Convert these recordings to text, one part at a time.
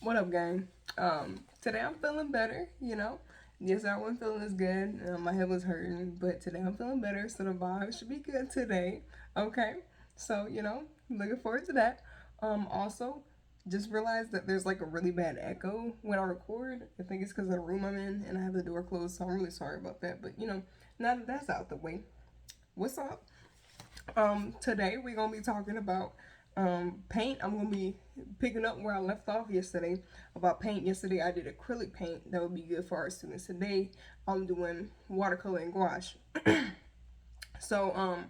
What up, gang? Today I'm feeling better, you know. Yesterday I wasn't feeling as good. My head was hurting, but today I'm feeling better, so the vibe should be good today. Okay, so looking forward to that. Also, just realized that there's like a really bad echo when I record. I think it's because of the room I'm in, and I have the door closed, so I'm really sorry about that. But now that that's out the way, what's up? Today we're gonna be talking about paint. I'm gonna be picking up where I left off yesterday about paint. Yesterday I did acrylic paint that would be good for our students. Today I'm doing watercolor and gouache. So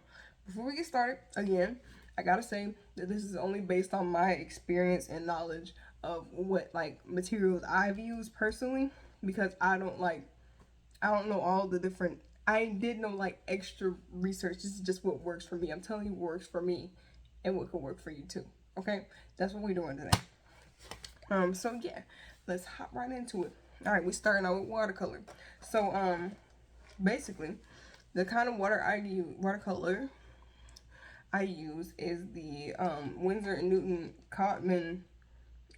before we get started, again, I gotta say that this is only based on my experience and knowledge of what like materials I've used personally, because I don't know all the different. I did know like extra research. This is just what works for me. I'm telling you what works for me and what could work for you too. Okay? That's what we're doing today. So yeah, let's hop right into it. Alright, we're starting out with watercolor. So basically the kind of watercolor I use is the Winsor and Newton Cotman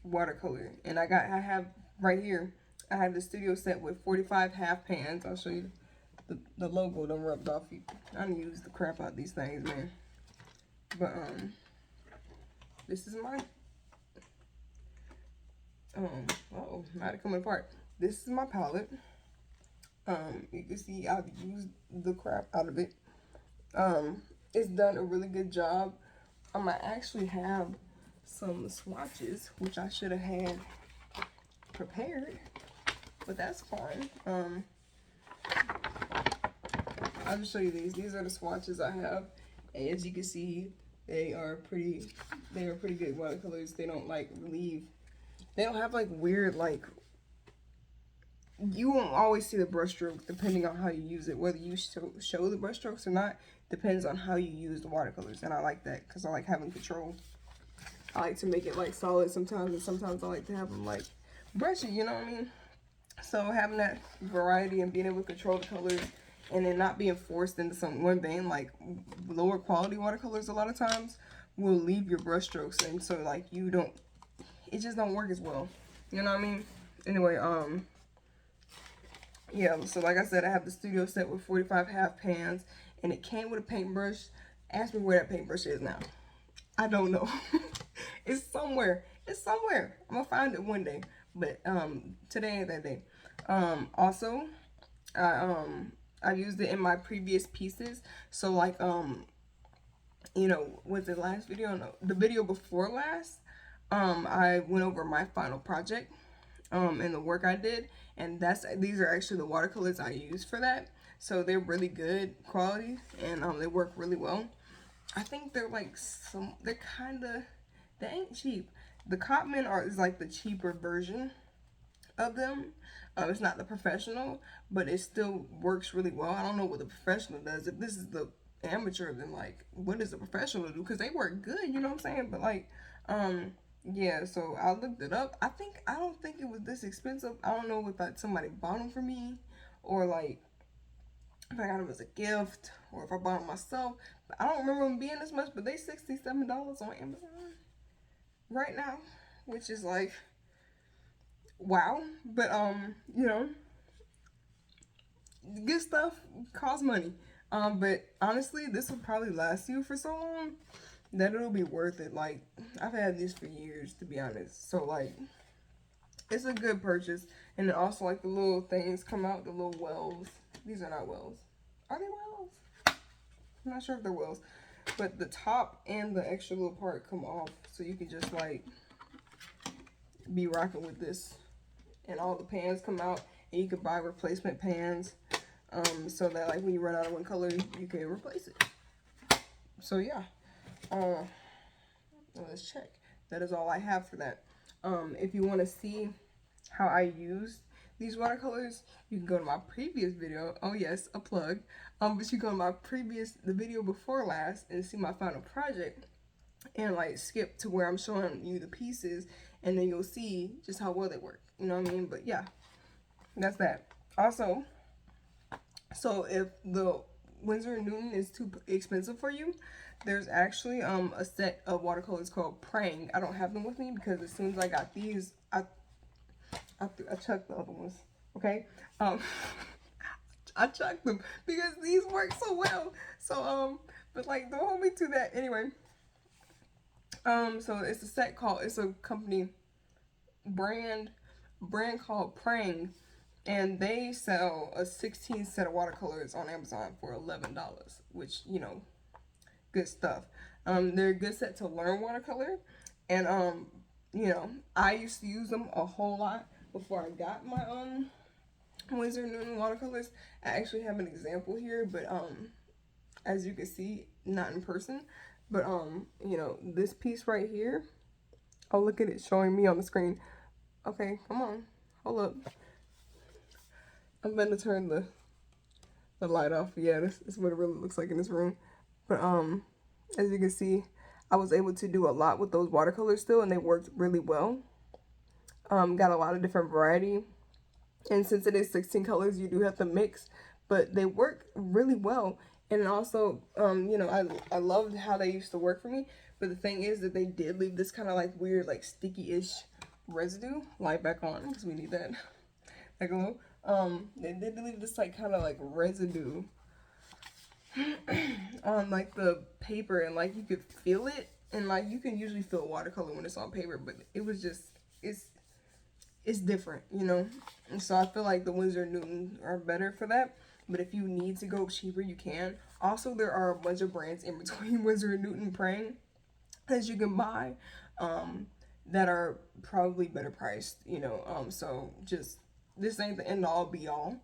watercolor. And I have right here, I have the studio set with 45 half pans. I'll show you the logo done rubbed off. I done used the crap out of these things, man. But this is my uh-oh, not it coming apart. This is my palette. You can see I've used the crap out of it. It's done a really good job. I actually have some swatches which I should have had prepared, but that's fine. I'll just show you these. These are the swatches I have, and as you can see, they are pretty good watercolors. They don't like leave. They don't have like weird like. You won't always see the brushstrokes depending on how you use it. Whether you show the brushstrokes or not depends on how you use the watercolors, and I like that because I like having control. I like to make it like solid sometimes, and sometimes I like to have them like brushy. You know what I mean? So having that variety and being able to control the colors and then not being forced into some one vein, like lower quality watercolors a lot of times will leave your brush strokes, and so like it just don't work as well. You know what I mean? Anyway, yeah, so like I said, I have the studio set with 45 half pans, and it came with a paintbrush. Ask me where that paintbrush is now. I don't know. It's somewhere. It's somewhere. I'm gonna find it one day. But today ain't that day. Also, I used it in my previous pieces. So like with the last video, no, the video before last, I went over my final project and the work I did, and these are actually the watercolors I used for that. So they're really good quality, and they work really well. I think they're like they ain't cheap. The Cotman is like the cheaper version of them. It's not the professional, but it still works really well. I don't know what the professional does. If this is the amateur, then like, what does the professional do? Because they work good, you know what I'm saying? But like, yeah. So I looked it up. I don't think it was this expensive. I don't know if somebody bought them for me, or like if I got them as a gift, or if I bought them myself. But I don't remember them being this much. But they $67 on Amazon right now, which is like wow. But good stuff costs money. But honestly, this will probably last you for so long that it'll be worth it. Like, I've had this for years, to be honest. So like, it's a good purchase. And then also like the little things come out, the little wells. These are not wells. Are they wells? I'm not sure if they're wells. But the top and the extra little part come off, so you can just like be rocking with this. And all the pans come out, and you can buy replacement pans, so that like when you run out of one color, you can replace it. So yeah, let's check. That is all I have for that. If you want to see how I used these watercolors, you can go to my previous video. Oh yes, a plug. But you go to the video before last, and see my final project, and like skip to where I'm showing you the pieces, and then you'll see just how well they work. You know what I mean? But yeah, that's that. Also, so if the Winsor & Newton is too expensive for you, there's actually a set of watercolors called Praying. I don't have them with me because as soon as I got these, I chucked the other ones. Okay. I chucked them because these work so well. So but like don't hold me to that anyway. So it's a set called, it's a company brand called Prang, and they sell a 16 set of watercolors on Amazon for $11, which, you know, good stuff. They're a good set to learn watercolor, and you know, I used to use them a whole lot before I got my Winsor Newton watercolors. I actually have an example here, but as you can see, not in person, but you know, this piece right here. Oh, look at it showing me on the screen. Okay, come on, hold up. I'm gonna turn the light off. Yeah, this is what it really looks like in this room. But as you can see, I was able to do a lot with those watercolors still, and they worked really well. Got a lot of different variety, and since it is 16 colors, you do have to mix, but they work really well. And also, you know, I loved how they used to work for me, but the thing is that they did leave this kind of like weird, like sticky-ish residue. Light back on because we need that glow. They did leave this like kind of like residue on like the paper, and like you could feel it, and like you can usually feel watercolor when it's on paper, but it was just, it's different, you know. And so I feel like the Winsor Newton are better for that. But if you need to go cheaper, you can. Also, there are a bunch of brands in between Winsor Newton Prang that you can buy that are probably better priced, you know. So just, this ain't the end all be all.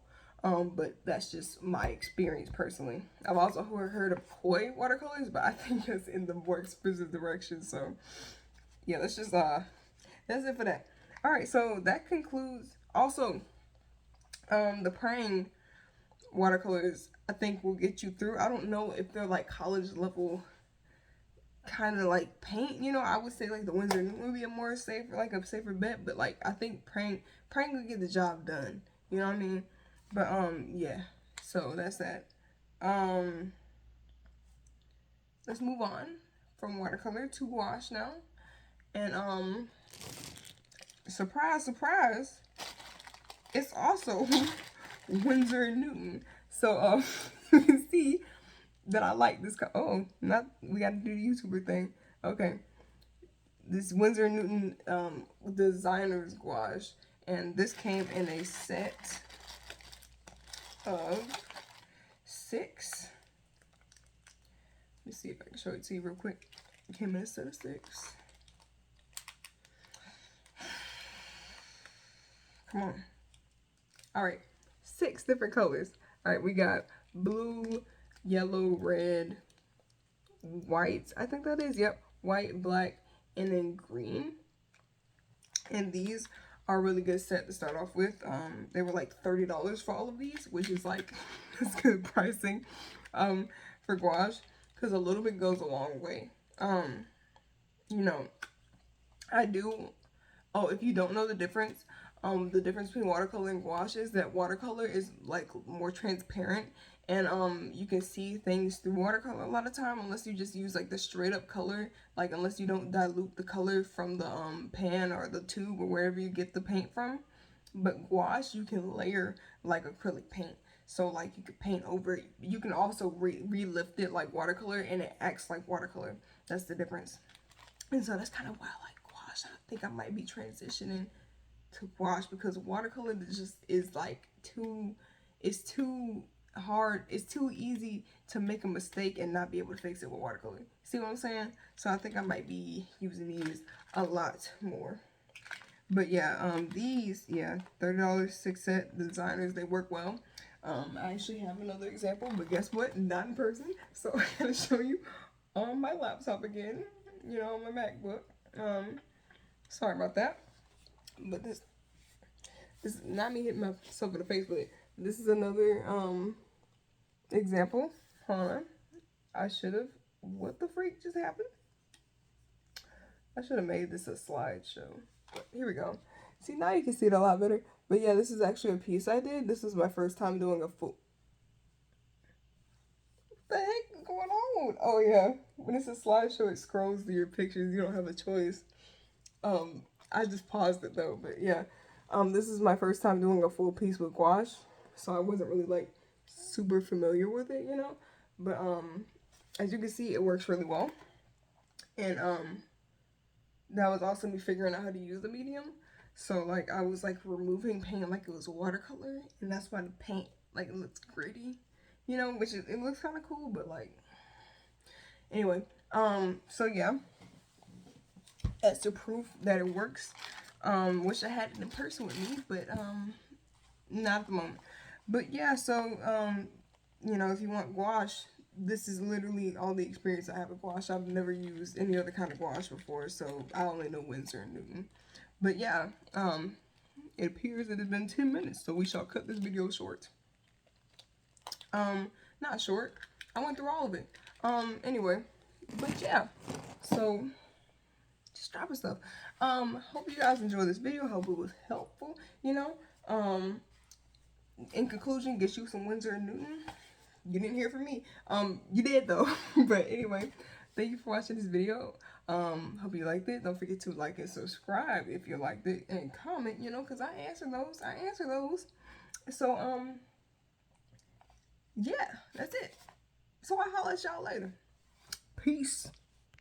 But that's just my experience personally. I've also heard of koi watercolors, but I think it's in the more expensive direction. So yeah, that's just that's it for that. All right, so that concludes also the Prang watercolors. I think will get you through. I don't know if they're like college level kind of like paint, you know. I would say like the Winsor would be a more safer, like a safer bet, but like I think Prang will get the job done, you know what I mean. But yeah, so that's that. Let's move on from watercolor to gouache now. And surprise surprise, it's also Winsor Newton. So you can see that I like this. Oh, not, we got to do the YouTuber thing. Okay, this Winsor Newton designer's gouache, and this came in a set of 6. Let me see if I can show it to you real quick. It came in a set of 6. Come on. All right, 6 different colors. All right, we got blue, yellow, red, white. I think that is, yep, white, black, and then green. And these are a really good set to start off with. They were like $30 for all of these, which is like, it's good pricing for gouache, because a little bit goes a long way. You know, I do, oh, if you don't know the difference between watercolor and gouache is that watercolor is like more transparent, and you can see things through watercolor a lot of time, unless you just use like the straight up color, like unless you don't dilute the color from the pan or the tube or wherever you get the paint from. But gouache, you can layer like acrylic paint, so like you could paint over it. You can also relift it like watercolor, and it acts like watercolor. That's the difference. And so that's kind of why I like gouache. I think I might be transitioning to gouache, because watercolor just is like it's too hard, it's too easy to make a mistake and not be able to fix it with watercolor. See what I'm saying? So I think I might be using these a lot more. But yeah, these, yeah, $30, 6 set designers, they work well. I actually have another example, but guess what? Not in person. So I'm gonna show you on my laptop again, you know, on my MacBook. Sorry about that. But this is not me hitting myself in the face with it. This is another example. Hold on. I should have, what the freak just happened? I should have made this a slideshow. But here we go. See, now you can see it a lot better. But yeah, this is actually a piece I did. This is my first time doing a full... What the heck is going on? Oh yeah, when it's a slideshow, it scrolls through your pictures. You don't have a choice. I just paused it though, but yeah. This is my first time doing a full piece with gouache, so I wasn't really like super familiar with it, you know. But as you can see, it works really well. And that was also me figuring out how to use the medium. So like I was like removing paint like it was watercolor, and that's why the paint like it looks gritty, you know, which is, it looks kind of cool, but like anyway, so yeah, that's the proof that it works. Wish I had it in person with me, but not at the moment. But yeah, so you know, if you want gouache, this is literally all the experience I have with gouache. I've never used any other kind of gouache before, so I only know Winsor and Newton. But yeah, it appears it has been 10 minutes, so we shall cut this video short. Not short. I went through all of it. Anyway, but yeah, so just dropping stuff. Hope you guys enjoyed this video. Hope it was helpful, you know. In conclusion, get you some Winsor and Newton. You didn't hear from me. You did though. But anyway, thank you for watching this video. Hope you liked it. Don't forget to like and subscribe if you liked it, and comment, you know, because I answer those. So yeah, that's it. So I'll holler at y'all later. Peace.